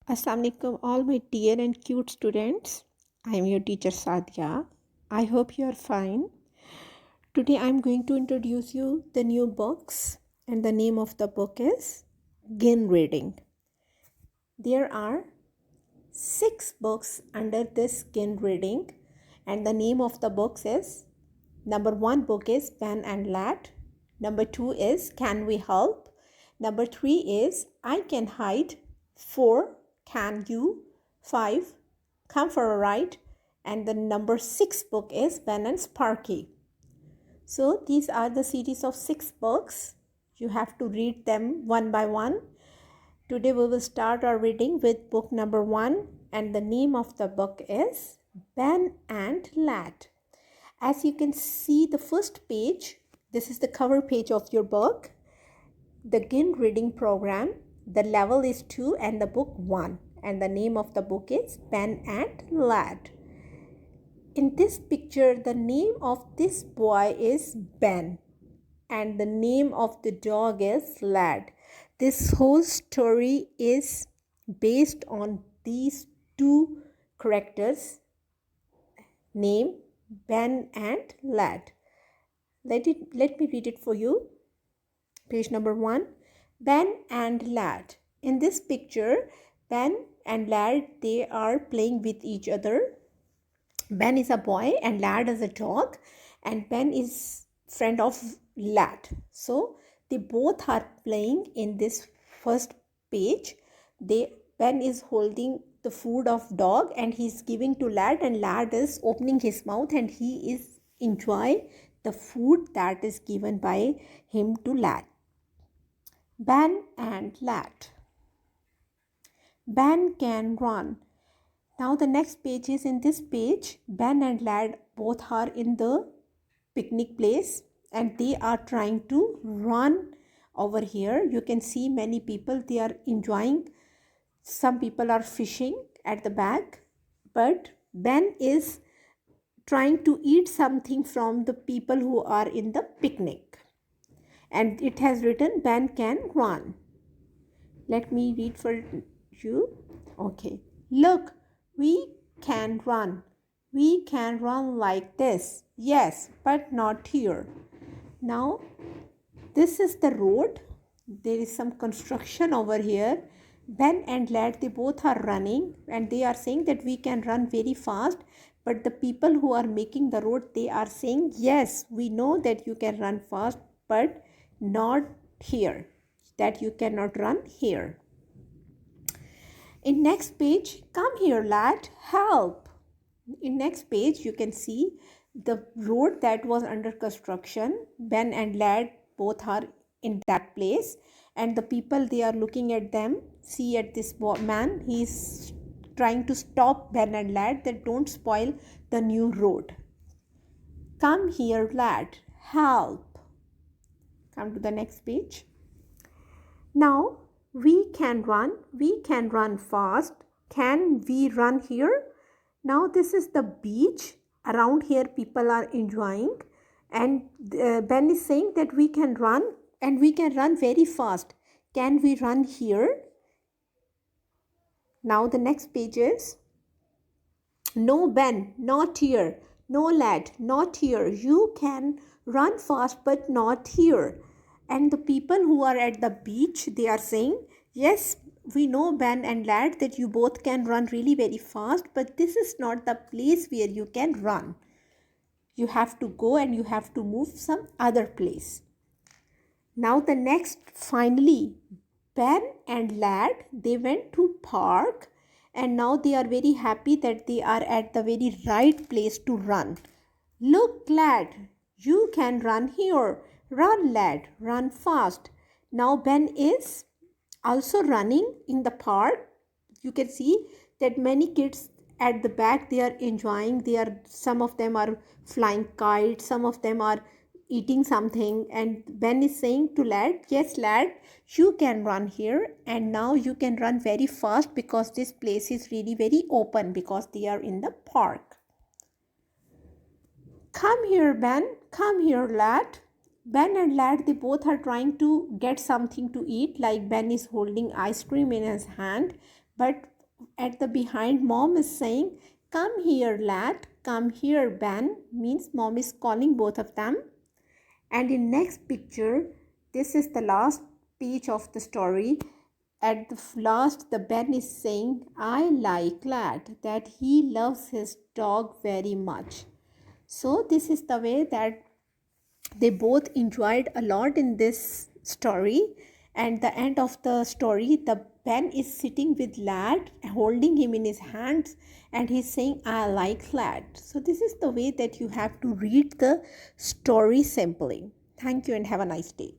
Assalamu alaikum, all my dear and cute students. I am your teacher Sadia. I hope you are fine. Today I am going to introduce you the new books, and the name of the book is Gin Reading. There are 6 books under this Gin Reading, and the name of the books is number 1 book is Ben and Lad. Number 2 is Can We Help? Number 3 is I Can Hide. 4 Can You? 5 Come for a Ride. And the number 6 book is Ben and Sparky. So these are the series of 6 books. You have to read them one by one. Today we will start our reading with book number 1, and the name of the book is Ben and Lad. As you can see the first page, this is the cover page of your book. The Gin Reading Program, the level is 2 and the book 1, and the name of the book is Ben and Lad. In this picture, the name of this boy is Ben and the name of the dog is Lad. This whole story is based on these two characters, name Ben and Lad. Let me read it for you. Page number 1, Ben and Lad. In this picture, Ben and Lad, they are playing with each other. Ben is a boy and Lad is a dog, and Ben is friend of Lad. So they both are playing in this first page. Ben is holding the food of dog and he's giving to Lad, and Lad is opening his mouth and he is enjoy the food that is given by him to Lad. Ben and Lad. Ben can run. Now the next page is, in this page, Ben and Lad both are in the picnic place and they are trying to run over here. You can see many people, they are enjoying. Some people are fishing at the back, but Ben is trying to eat something from the people who are in the picnic. And it has written Ben can run. Let me read for you. Okay. Look, we can run. We can run like this. Yes, but not here. Now, this is the road. There is some construction over here. Ben and Lad, they both are running and they are saying that we can run very fast. But the people who are making the road, they are saying, yes, we know that you can run fast, but not here. That you cannot run here. In next page, come here, Lad, help. In next page, you can see the road that was under construction. Ben and Lad both are in that place, and the people, they are looking at them. See at this man, he's trying to stop Ben and Lad that don't spoil the new road. Come here, Lad, help. Come to the next page. Now we can run fast. Can we run here? Now this is the beach. Around here people are enjoying, and Ben is saying that we can run and we can run very fast. Can we run here? Now the next page is, no Ben, not here. No Lad, not here. You can run fast but not here. And the people who are at the beach, they are saying, yes, we know Ben and Lad that you both can run really very fast, but this is not the place where you can run. You have to go and you have to move some other place. Now the next, finally, Ben and Lad, they went to park and now they are very happy that they are at the very right place to run. Look, Lad, you can run here. Run, Lad, run fast. Now Ben is also running in the park. You can see that many kids at the back, they are enjoying. Some of them are flying kites, some of them are eating something, and Ben is saying to Lad, yes, Lad, you can run here, and now you can run very fast because this place is really very open because they are in the park. Come here, Ben. Come here, Lad. Ben and Lad, they both are trying to get something to eat. Like Ben is holding ice cream in his hand, but at the behind, mom is saying, "Come here, lad, come here, Ben," means mom is calling both of them. And in next picture, this is the last page of the story. At the last, the Ben is saying, "I like lad," that he loves his dog very much. So this is the way that they both enjoyed a lot in this story. And the end of the story, the Ben is sitting with lad, holding him in his hands, and he's saying, "I like lad." So this is the way that you have to read the story simply. Thank you and have a nice day.